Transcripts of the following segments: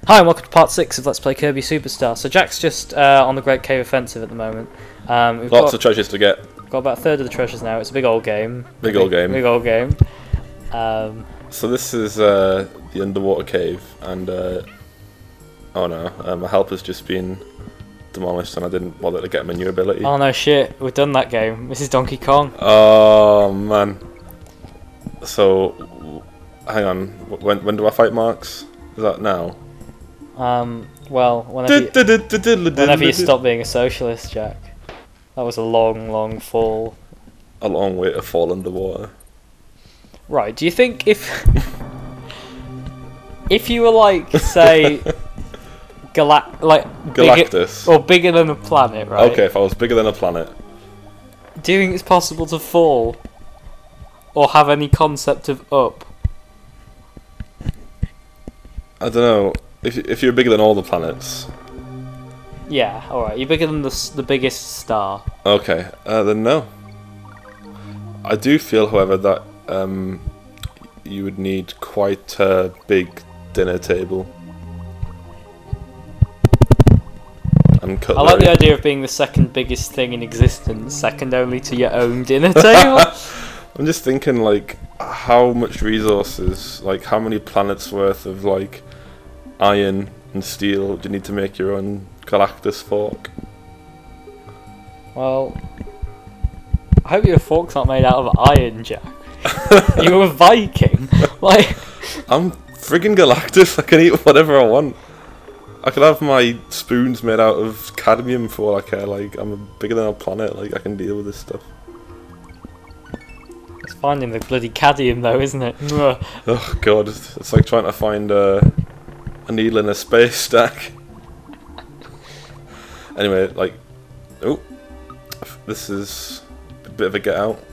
Hi and welcome to part 6 of Let's Play Kirby Superstar. So Jack's just on the Great Cave Offensive at the moment. We've Lots of treasures to get. Got about a third of the treasures now. It's a big old game. Big old game. So this is the underwater cave, and oh no, my helper's just been demolished, and I didn't bother to get my new ability. Oh no, shit! We've done that game. This is Donkey Kong. Oh man. So, hang on. When do I fight Marks? Is that now? Well, whenever you stop being a socialist, Jack. That was a long, long fall. A long way to fall underwater. Right, do you think if you were like, say, Galactus. or bigger than a planet, right? Okay, if I was bigger than a planet. Do you think it's possible to fall? Or have any concept of up? I don't know. If you're bigger than all the planets. Yeah, alright. You're bigger than the biggest star. Okay, then no. I do feel, however, that you would need quite a big dinner table. And I like the idea of being the second biggest thing in existence, second only to your own dinner table. I'm just thinking, like, how much resources, like, how many planets worth of, like, iron and steel do you need to make your own Galactus fork? Well, I hope your fork's not made out of iron, Jack. You're a Viking. Like, I'm friggin' Galactus. I can eat whatever I want. I could have my spoons made out of cadmium for all I care. Like, I'm bigger than a planet. Like, I can deal with this stuff. it's finding the bloody cadmium, though, isn't it? Oh god, it's like trying to find a needle in a space stack. Anyway, like, oh, this is a bit of a get out.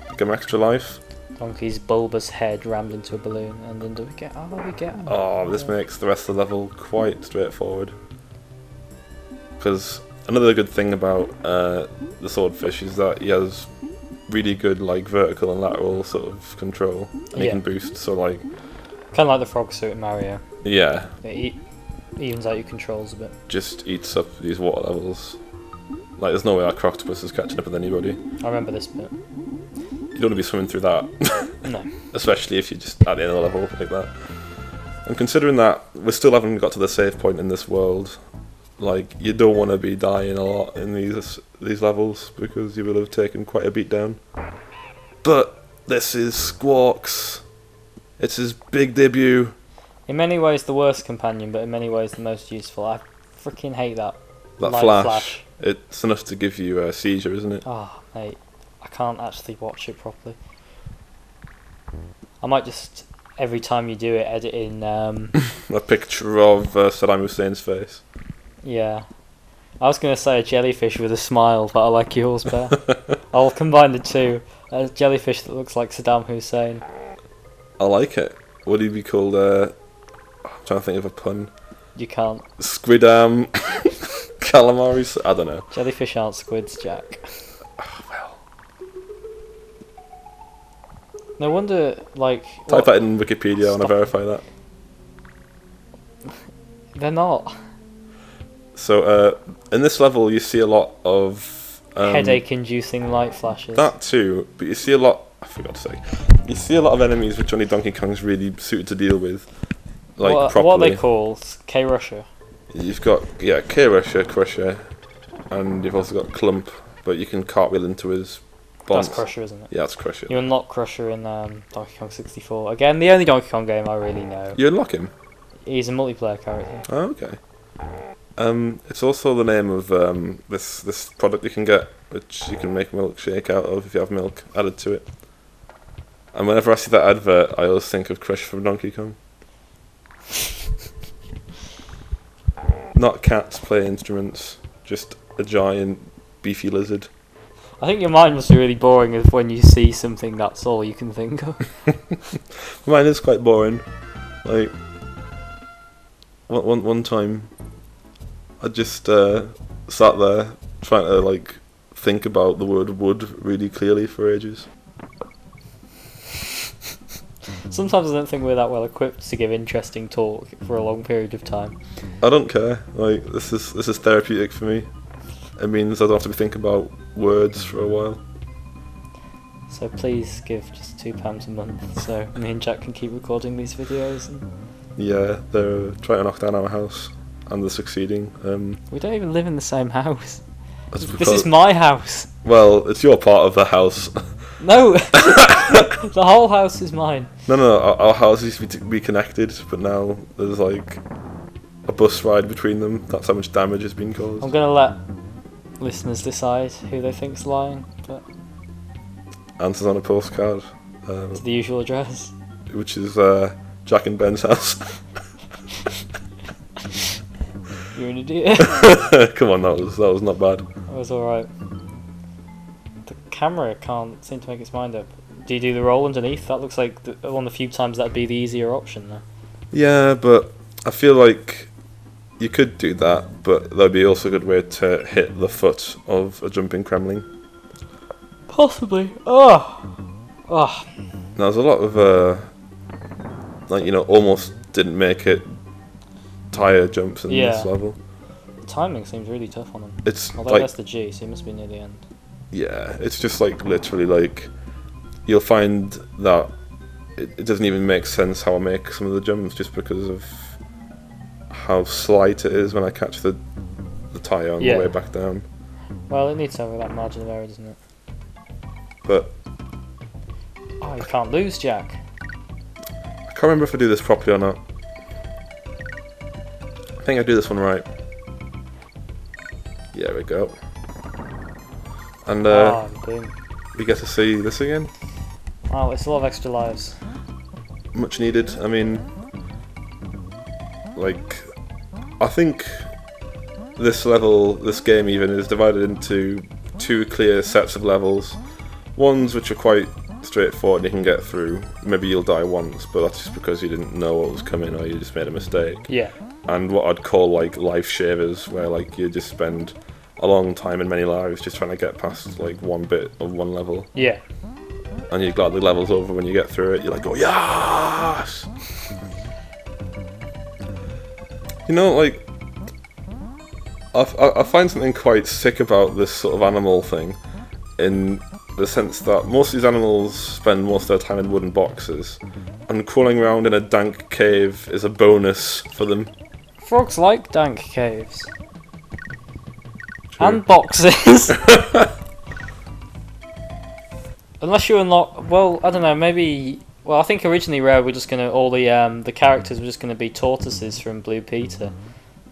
Get some extra life. Donkey's bulbous head rammed into a balloon, and then do we get? Oh, we get. Oh, this makes the rest of the level quite straightforward. Because another good thing about the swordfish is that he has really good, like, vertical and lateral sort of control, and he can boost. So, like, kind of like the frog suit in Mario. Yeah. It evens out your controls a bit. Just eats up these water levels. Like, there's no way that Croctopus is catching up with anybody. I remember this bit. You don't want to be swimming through that. No. Especially if you're just at the end of the level like that. And considering that we still haven't got to the save point in this world, like, you don't want to be dying a lot in these levels because you will have taken quite a beat down. But this is Squawks. It's his big debut. In many ways the worst companion, but in many ways the most useful. I freaking hate that. That flash. It's enough to give you a seizure, isn't it? Oh, mate. I can't actually watch it properly. I might just, every time you do it, edit in... a picture of Saddam Hussein's face. Yeah. I was going to say a jellyfish with a smile, but I like yours better. I'll combine the two. A jellyfish that looks like Saddam Hussein. I like it. Would he be called, I'm trying to think of a pun. You can't. Squidam. Calamari. I don't know. Jellyfish aren't squids, Jack. Oh, well. No wonder, like... Type that in Wikipedia, I want to verify that. They're not. So, in this level you see a lot of... headache-inducing light flashes. That too, but you see a lot... I forgot to say. You see a lot of enemies which only Donkey Kong's really suited to deal with. Like, properly. What are they called? K-Rusher? You've got, yeah, K-Rusher, Crusher, and you've also got Clump, but you can cartwheel into his bonds. That's Crusher, isn't it? Yeah, that's Crusher. You unlock Crusher in Donkey Kong 64. Again, the only Donkey Kong game I really know. You unlock him? He's a multiplayer character. Oh, okay. It's also the name of this product you can get, which you can make a milkshake out of if you have milk added to it. And whenever I see that advert, I always think of Crush from Donkey Kong. Not cats play instruments, just a giant beefy lizard. I think your mind must be really boring if when you see something that's all you can think of. Mine is quite boring. Like, one time, I just sat there trying to, like, think about the word wood really clearly for ages. Sometimes I don't think we're that well equipped to give interesting talk for a long period of time. I don't care. Like this is therapeutic for me. It means I don't have to be thinking about words for a while. So please give just £2 a month so me and Jack can keep recording these videos. And Yeah, they're trying to knock down our house, and they're succeeding. we don't even live in the same house. That's This because- is my house. Well, it's your part of the house. No, the whole house is mine. No, our houses used to be connected, but now there's like a bus ride between them. That's how much damage has been caused. I'm gonna let listeners decide who they think's lying, but Answers on a postcard, it's the usual address. which is Jack and Ben's house. You're an idiot. Come on, that was not bad. That was alright. The camera can't seem to make its mind up. Do you do the roll underneath? That looks like one of the few times that'd be the easier option there. Yeah, but I feel like you could do that, but that'd be also a good way to hit the foot of a jumping Kremling. Possibly. Oh. Oh. Now, there's a lot of almost didn't make it tire jumps in this level. The timing seems really tough on them. It's Although like, that's the G, so it must be near the end. yeah, it's just like literally like you'll find that it doesn't even make sense how I make some of the jumps just because of how slight it is when I catch the tire on the way back down. Well, it needs to have that margin of error, doesn't it? But oh, you can't lose, Jack. I can't remember if I do this properly or not. I think I do this one right. Yeah, we go. And Boom. we get to see this again. Wow, it's a lot of extra lives. Much needed. I mean, like, I think this game even, is divided into two clear sets of levels. Ones which are quite straightforward and you can get through. Maybe you'll die once, but that's just because you didn't know what was coming or you just made a mistake. Yeah. And what I'd call like life shavers, where like you just spend a long time and many lives just trying to get past like one bit of one level. Yeah. And you're glad the level's over when you get through it. You're like, oh yes! You know, like I find something quite sick about this sort of animal thing, in the sense that most of these animals spend most of their time in wooden boxes, and crawling around in a dank cave is a bonus for them. Frogs like dank caves. True. And boxes. Unless you unlock, well, I don't know, maybe. Well, I think originally Rare were just gonna all the characters were just gonna be tortoises from Blue Peter,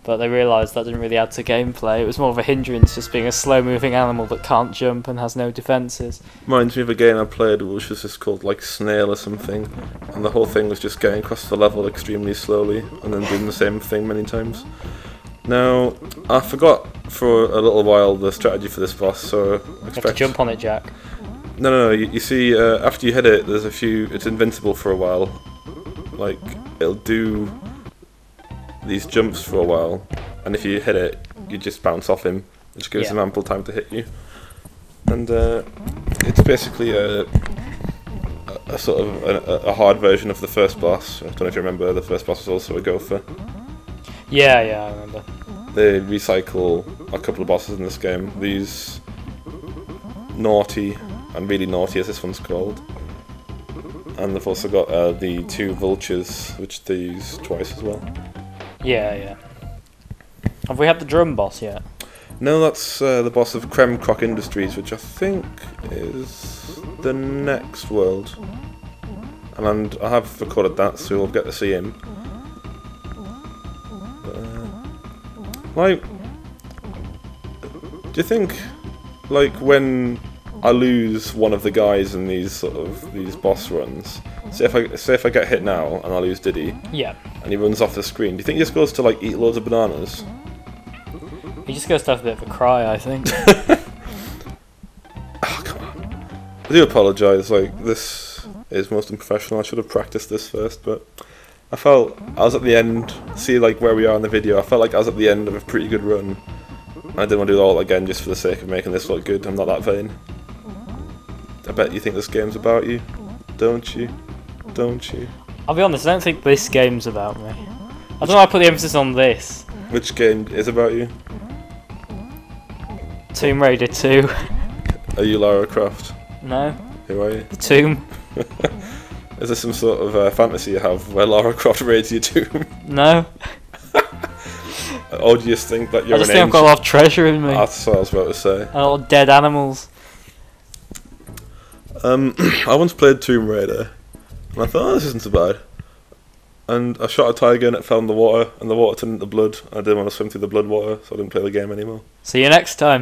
but they realised that didn't really add to gameplay. It was more of a hindrance, just being a slow-moving animal that can't jump and has no defences. Reminds me of a game I played which was just called like Snail or something, and the whole thing was just getting across the level extremely slowly and then doing the same thing many times. Now, I forgot for a little while the strategy for this boss, so You have to jump on it, Jack. No. You see, after you hit it, there's a few. It's invincible for a while. Like it'll do these jumps for a while, and if you hit it, you just bounce off him, which gives him ample time to hit you. And it's basically a sort of a hard version of the first boss. I don't know if you remember. The first boss was also a gopher. Yeah, I remember. They recycle a couple of bosses in this game. These naughty and really naughty, as this one's called. And they've also got the two vultures, which they use twice as well. Yeah. Have we had the drum boss yet? No, that's the boss of Krem Croc Industries, which I think is the next world. And I have recorded that, so we'll get to see him. Like, do you think, like, when I lose one of the guys in these boss runs, say if I get hit now and I lose Diddy, Yeah. and he runs off the screen, do you think he just goes to like eat loads of bananas? He just goes to have a bit of a cry, I think. Oh, come on. I do apologise, like, this is most unprofessional. I should have practiced this first, but I felt I was at the end, see like where we are in the video, I felt like I was at the end of a pretty good run. I didn't want to do it all again just for the sake of making this look good. I'm not that vain. I bet you think this game's about you, don't you? don't you? I'll be honest, I don't think this game's about me. I don't know why I put the emphasis on this. Which game is about you? Tomb Raider 2. Are you Lara Croft? No. Who are you? The Tomb. Is this some sort of fantasy you have where Lara Croft raids your tomb? No. Or do you just think that you're I just think I've got a lot of treasure in me. That's what I was about to say. And a lot of dead animals. I once played Tomb Raider, and I thought, oh, this isn't so bad. And I shot a tiger and it fell in the water, and the water turned into blood. I didn't want to swim through the blood water, so I didn't play the game anymore. See you next time.